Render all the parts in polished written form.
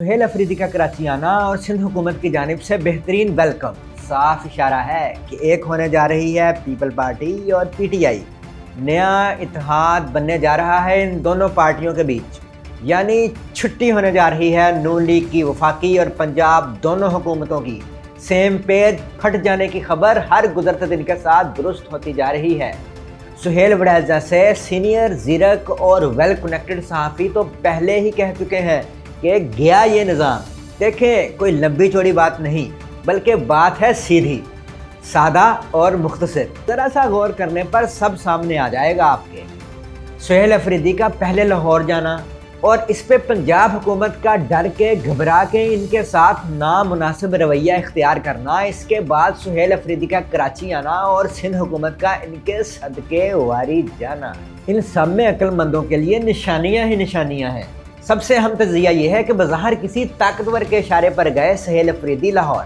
सुहेल अफरीदी का कराची आना और सिंध हुकूमत की जानिब से बेहतरीन वेलकम साफ इशारा है कि एक होने जा रही है पीपल पार्टी और पीटीआई। नया इत्तेहाद बनने जा रहा है इन दोनों पार्टियों के बीच, यानी छुट्टी होने जा रही है नून लीग की वफाकी और पंजाब दोनों हुकूमतों की। सेम पेज फट जाने की खबर हर गुजरते दिन के साथ दुरुस्त होती जा रही है। सुहेल वड़ैल जैसे सीनियर ज़ीरक और वेल कनेक्टेड सहाफ़ी तो पहले ही कह चुके हैं कि गया ये निज़ाम। देखें, कोई लंबी चौड़ी बात नहीं बल्कि बात है सीधी, सादा और मुख्तसर। ज़रा सा गौर करने पर सब सामने आ जाएगा आपके। सुहेल अफरीदी का पहले लाहौर जाना और इस पे पंजाब हुकूमत का डर के घबरा के इनके साथ नामुनासिब रवैया इख्तियार करना, इसके बाद सुहेल अफरीदी का कराची आना और सिंध हुकूमत का इनके सदके वारी जाना, इन सब में अक्लमंदों के लिए निशानियाँ ही निशानियाँ हैं। सबसे अहम तज़िया ये है कि बज़ाहिर किसी ताकतवर के इशारे पर गए सुहेल अफरीदी लाहौर,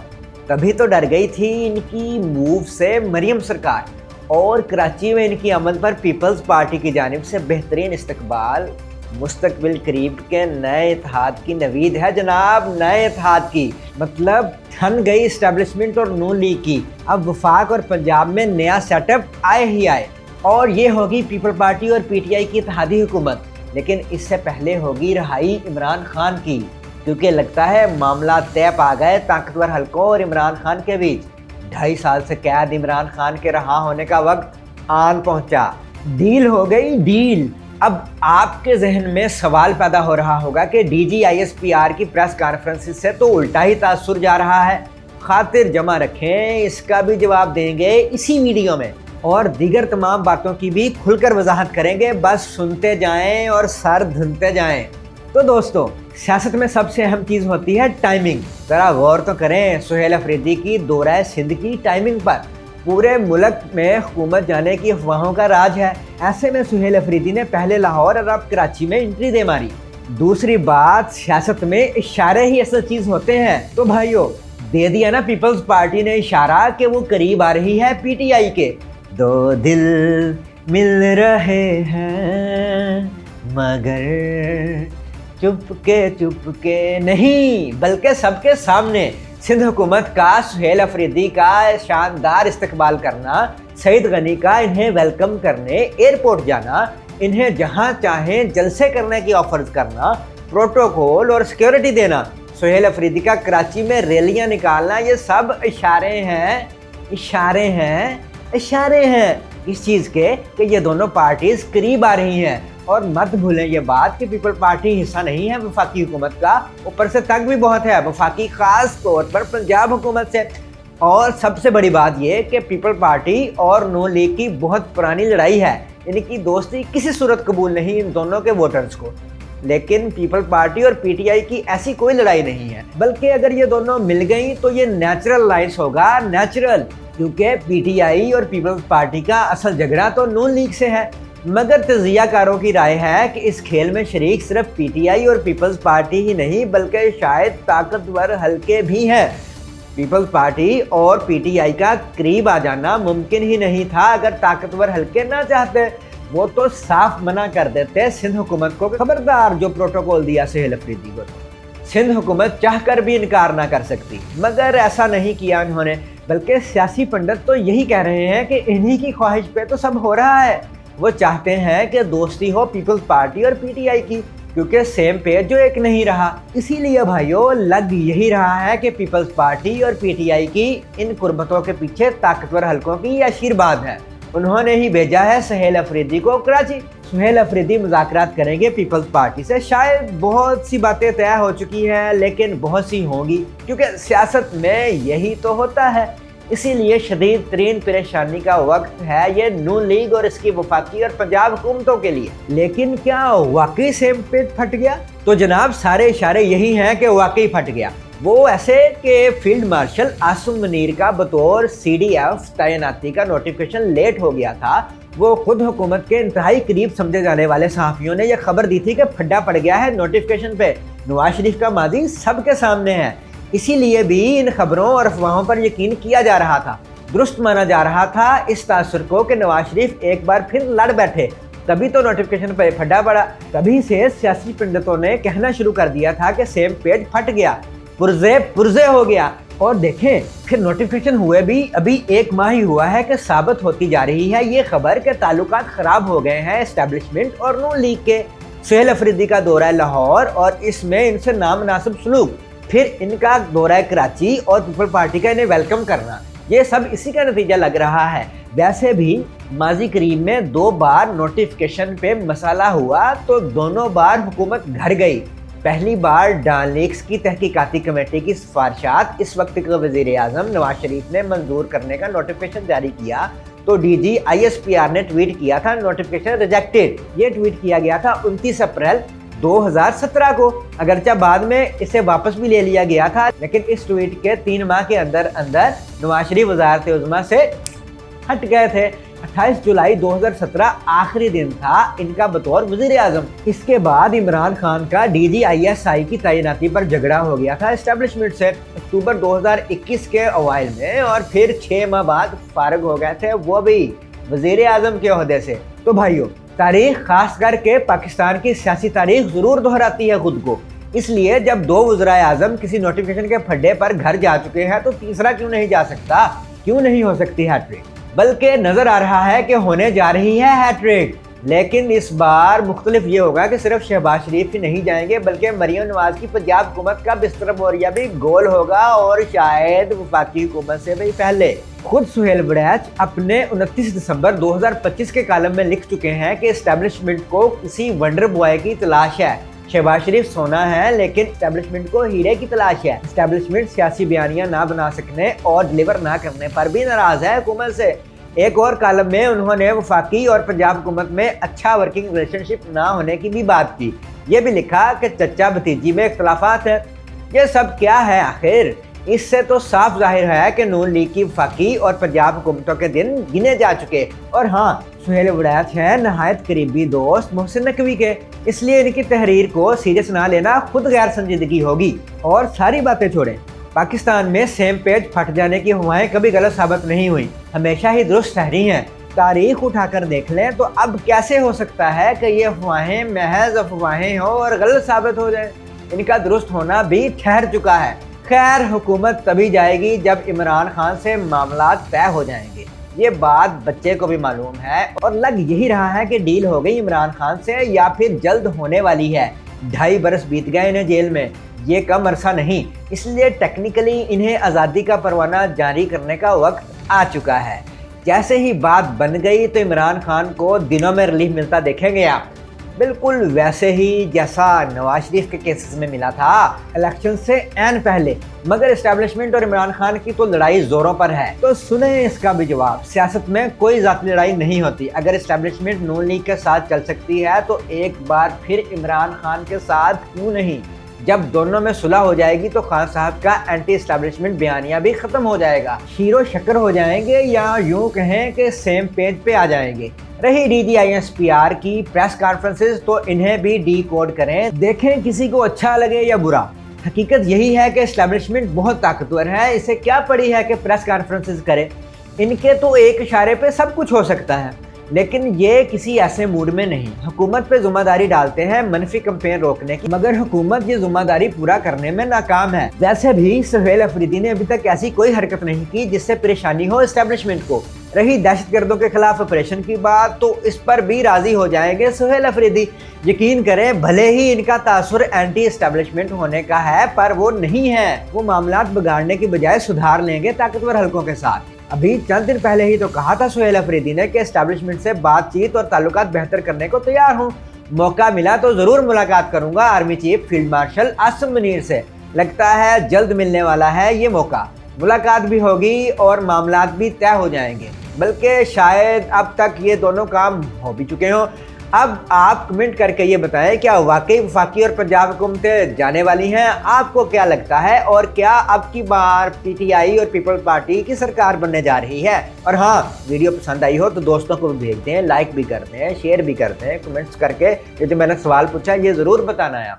तभी तो डर गई थी इनकी मूव से मरियम सरकार, और कराची में इनकी आमद पर पीपल्स पार्टी की जानिब से बेहतरीन इस्तकबाल। मुस्तकबिल करीब के नए इत्तेहाद की नवीद है जनाब, नए इत्तेहाद की, मतलब ठन गई इस्टेब्लिशमेंट और नून लीग की। अब वफाक और पंजाब में नया सेटअप आए ही आए, और ये होगी पीपल पार्टी और पीटीआई की इत्तेहादी हुकूमत। लेकिन इससे पहले होगी रहाई इमरान खान की, क्योंकि लगता है मामला तय पा गए ताकतवर हलकों और इमरान खान के बीच। 2.5 साल से कैद इमरान खान के रहा होने का वक्त आन पहुंचा। डील हो गई डील। अब आपके जहन में सवाल पैदा हो रहा होगा कि DGISPR की प्रेस कॉन्फ्रेंस से तो उल्टा ही तासुर जा रहा है। खातिर जमा रखें, इसका भी जवाब देंगे इसी वीडियो में, और दीगर तमाम बातों की भी खुलकर वजाहत करेंगे। बस सुनते जाएं और सर धुनते जाएं। तो दोस्तों, सियासत में सबसे अहम चीज़ होती है टाइमिंग। ज़रा गौर तो करें सुहेल अफरीदी की दौरा सिंध की टाइमिंग पर। पूरे मुल्क में हुकूमत जाने की अफवाहों का राज है। ऐसे में सुहेल अफरीदी ने पहले लाहौर और अब कराची में एंट्री दे मारी। दूसरी बात, सियासत में इशारे ही असल चीज़ होते हैं। तो भाइयों, दे दिया ना पीपल्स पार्टी ने इशारा कि वो करीब आ रही है पीटीआई के। दो दिल मिल रहे हैं मगर चुपके नहीं, बल्कि सबके सामने। सिंध हुकूमत का सुहेल अफरीदी का शानदार इस्तकबाल करना, सईद गनी का इन्हें वेलकम करने एयरपोर्ट जाना, इन्हें जहां चाहें जलसे करने की ऑफर्स करना, प्रोटोकॉल और सिक्योरिटी देना, सुहेल अफरीदी का कराची में रैलियां निकालना, ये सब इशारे हैं इस चीज़ के कि ये दोनों पार्टीज करीब आ रही हैं। और मत भूलें ये बात कि पीपल पार्टी हिस्सा नहीं है वफाकी हुकूमत का, ऊपर से तंग भी बहुत है वफाकी, खास तौर पर पंजाब हुकूमत से। और सबसे बड़ी बात ये कि पीपल पार्टी और नून लीग की बहुत पुरानी लड़ाई है, इनकी दोस्ती किसी सूरत कबूल नहीं इन दोनों के वोटर्स को। लेकिन पीपल पार्टी और पीटीआई की ऐसी कोई लड़ाई नहीं है, बल्कि अगर ये दोनों मिल गई तो ये नेचुरल लाइन्स होगा, नेचुरल, क्योंकि पीटीआई और पीपल्स पार्टी का असल झगड़ा तो नून लीग से है। मगर तजियाकारों की राय है कि इस खेल में शरीक सिर्फ पीटीआई और पीपल्स पार्टी ही नहीं बल्कि शायद ताकतवर हलके भी हैं। पीपल्स पार्टी और पीटीआई का करीब आ जाना मुमकिन ही नहीं था अगर ताकतवर हलके ना चाहते। वो तो साफ मना कर देते सिंध हुकूमत को, खबरदार जो प्रोटोकॉल दिया सुहेल अफरीदी को, सिंध हुकूमत चाहकर भी इनकार ना कर सकती। मगर ऐसा नहीं किया उन्होंने, बल्कि सियासी पंडित तो यही कह रहे हैं कि इन्हीं की ख्वाहिश पे तो सब हो रहा है। वो चाहते हैं कि दोस्ती हो पीपल्स पार्टी और पीटीआई की, क्योंकि सेम पेज जो एक नहीं रहा। इसीलिए भाइयों, लग यही रहा है कि पीपल्स पार्टी और पीटीआई की इन कुर्बतों के पीछे ताकतवर हलकों की आशीर्वाद है। उन्होंने ही भेजा है सुहेल अफरीदी को कराची। सुहेल अफरीदी मुज़ाकरात करेंगे पीपल्स पार्टी से। शायद बहुत सी बातें तय हो चुकी हैं, लेकिन बहुत सी होंगी, क्योंकि सियासत में यही तो होता है। इसीलिए शदीद तरीन परेशानी का वक्त है ये नून लीग और इसकी वफाकी और पंजाब हुकूमतों के लिए। लेकिन क्या वाकई सेम पेज फट गया? तो जनाब, सारे इशारे यही हैं कि वाकई फट गया। वो ऐसे कि फील्ड मार्शल आसिम मुनीर का बतौर CDF तैनाती का नोटिफिकेशन लेट हो गया था। वो खुद हुकूमत के इंतहाई करीब समझे जाने वाले सहाफ़ियों ने यह खबर दी थी कि फड्डा पड़ गया है नोटिफिकेशन पे। नवाज शरीफ का माजी सबके सामने है, इसीलिए भी इन खबरों और अफवाहों पर यकीन किया जा रहा था। दुरुस्त माना जा रहा था इस तासुर को कि नवाज शरीफ एक बार फिर लड़ बैठे तभी तो नोटिफिकेशन पर फटा पड़ा। तभी से सियासी पंडितों ने कहना शुरू कर दिया था कि सेम पेज फट गया, पुर्जे पुर्जे हो गया। और देखें फिर नोटिफिकेशन हुए भी अभी 1 माह ही हुआ है कि साबित होती जा रही है ये खबर के ताल्लुकात खराब हो गए हैं एस्टेब्लिशमेंट और नून लीग के। सुहेल अफरीदी का दौरा लाहौर और इसमें इनसे नामनासिब सलूक, फिर इनका दौरा कराची और पीपल पार्टी का इन्हें वेलकम करना, ये सब इसी का नतीजा लग रहा है। वैसे भी माजी करीब में 2 बार नोटिफिकेशन पे मसाला हुआ तो दोनों बार हुकूमत घर गई। पहली बार डॉन लीक्स की तहकीकाती कमेटी की सिफारिशात इस वक्त के वज़ीर आज़म नवाज शरीफ ने मंजूर करने का नोटिफिकेशन जारी किया तो डीजी ISPR ने ट्वीट किया था नोटिफिकेशन रिजेक्टेड। ये ट्वीट किया गया था 29 अप्रैल 2017 को। अगरचा बाद में इसे वापस भी ले लिया गया था, लेकिन इस ट्वीट के 3 माह के अंदर अंदर नवाज शरीफ वज़ारत उज़्मा से हट गए थे। 28 जुलाई 2017 आखिरी दिन था इनका बतौर वज़ीर आज़म। इसके बाद इमरान खान का DG ISI की तैनाती पर झगड़ा हो गया था एस्टेब्लिशमेंट से अक्टूबर 2021 के अवाइल में, और फिर 6 माह बाद फारिग हो गए थे, वो भी वज़ीर आज़म के ओहदे से। तो भाइयों, तारीख खास करके पाकिस्तान की सियासी तारीख ज़रूर दोहराती है खुद को। इसलिए जब 2 वज़ीर आज़म किसी नोटिफिकेशन के फड्डे पर घर जा चुके हैं तो तीसरा क्यों नहीं जा सकता, क्यों नहीं हो सकती हैट्रिक। बल्कि नजर आ रहा है कि होने जा रही है हैट्रिक, लेकिन इस बार मुख्तलिफ ये होगा कि सिर्फ शहबाज शरीफ ही नहीं जाएंगे बल्कि मरियम नवाज की पंजाब हुकूमत का बिस्तर बोरिया भी गोल होगा, और शायद वफाकी हुकूमत से भी पहले। खुद सुहेल बड़ैच अपने 29 दिसंबर 2025 के कालम में लिख चुके हैं कि एस्टेब्लिशमेंट को किसी वंडर बॉय की तलाश है। शहबाज शरीफ सोना है लेकिन एस्टेब्लिशमेंट को हीरे की तलाश है। एस्टेब्लिशमेंट सियासी बयानियां ना बना सकने और डिलीवर ना करने पर भी नाराज है हुकूमत से। एक और कालम में उन्होंने वफाकी और पंजाब हुकूमत में अच्छा वर्किंग रिलेशनशिप ना होने की भी बात की। ये भी लिखा कि चचा भतीजी में इख्तलाफात हैं। ये सब क्या है आखिर? इससे तो साफ जाहिर है कि नून लीग की वफाकी और पंजाब हुकूमतों के दिन गिने जा चुके। और हाँ, सुहेल बड़ैच हैं नहायत करीबी दोस्त मोहसिन नकवी के, इसलिए इनकी तहरीर को सीरियस ना लेना खुद गैर संजीदगी होगी। और सारी बातें छोड़ें, पाकिस्तान में सेम पेज फट जाने की अफवाहें कभी गलत साबित नहीं हुई, हमेशा ही दुरुस्त ठहरी हैं। तारीख उठाकर देख लें तो अब कैसे हो सकता है कि ये अफवाहें महज अफवाहें हो और गलत साबित हो जाए। इनका दुरुस्त होना भी ठहर चुका है। खैर, हुकूमत तभी जाएगी जब इमरान खान से मामला तय हो जाएंगे। ये बात बच्चे को भी मालूम है और लग यही रहा है कि डील हो गई इमरान खान से या फिर जल्द होने वाली है। 2.5 बरस बीत गए इन्हें जेल में, ये कम अरसा नहीं, इसलिए टेक्निकली इन्हें आज़ादी का परवाना जारी करने का वक्त आ चुका है। जैसे ही बात बन गई तो इमरान खान को दिनों में रिलीफ मिलता देखेंगे आप, बिल्कुल वैसे ही जैसा नवाज शरीफ के केसेस में मिला था इलेक्शन से ऐन पहले। मगर एस्टेब्लिशमेंट और इमरान खान की तो लड़ाई जोरों पर है, तो सुने इसका भी जवाब। सियासत में कोई ज़ाती लड़ाई नहीं होती। अगर एस्टेब्लिशमेंट नून लीग के साथ चल सकती है तो एक बार फिर इमरान खान के साथ क्यों नहीं। जब दोनों में सुलह हो जाएगी तो खान साहब का एंटी एस्टेब्लिशमेंट बयानिया भी खत्म हो जाएगा, शीरो शक्कर हो जाएंगे या यूं कहें कि सेम पेज पे आ जाएंगे। रही DG ISPR की प्रेस कॉन्फ्रेंसेस, तो इन्हें भी डिकोड करें, देखें किसी को अच्छा लगे या बुरा। हकीकत यही है कि एस्टेब्लिशमेंट बहुत ताकतवर है, इसे क्या पड़ी है कि प्रेस कॉन्फ्रेंसेस करे। इनके तो एक इशारे पे सब कुछ हो सकता है, लेकिन ये किसी ऐसे मूड में नहीं। हुकूमत पे जिम्मेदारी डालते हैं मनफी कैंपेन रोकने की, मगर हुकूमत ये जिम्मेदारी पूरा करने में नाकाम है। वैसे भी सुहेल अफरीदी ने अभी तक ऐसी कोई हरकत नहीं की जिससे परेशानी हो एस्टेब्लिशमेंट को। रही दहशतगर्दों के खिलाफ ऑपरेशन की बात, तो इस पर भी राजी हो जाएंगे सुहेल अफरीदी। यकीन करें, भले ही इनका तासुर एंटी एस्टेब्लिशमेंट होने का है, पर वो नहीं है। वो मामलात बिगाड़ने की बजाय सुधार लेंगे ताकतवर हलकों के साथ। अभी चंद दिन पहले ही तो कहा था सुहेल अफरीदी ने कि एस्टेब्लिशमेंट से बातचीत और ताल्लुकात बेहतर करने को तैयार हूँ। मौका मिला तो जरूर मुलाकात करूंगा army chief field marshal Asim Munir से। लगता है जल्द मिलने वाला है ये मौका। मुलाकात भी होगी और मामलात भी तय हो जाएंगे, बल्कि शायद अब तक ये दोनों काम हो भी चुके हों। अब आप कमेंट करके ये बताएं, क्या वाकई वफाकी और पंजाब हुकूमतें जाने वाली हैं? आपको क्या लगता है? और क्या अब की बार PTI और पीपल पार्टी की सरकार बनने जा रही है? और हाँ, वीडियो पसंद आई हो तो दोस्तों को भी भेज दें, लाइक भी कर दें, शेयर भी कर दें। कमेंट्स करके ये जो मैंने सवाल पूछा ये ज़रूर बताना है आप।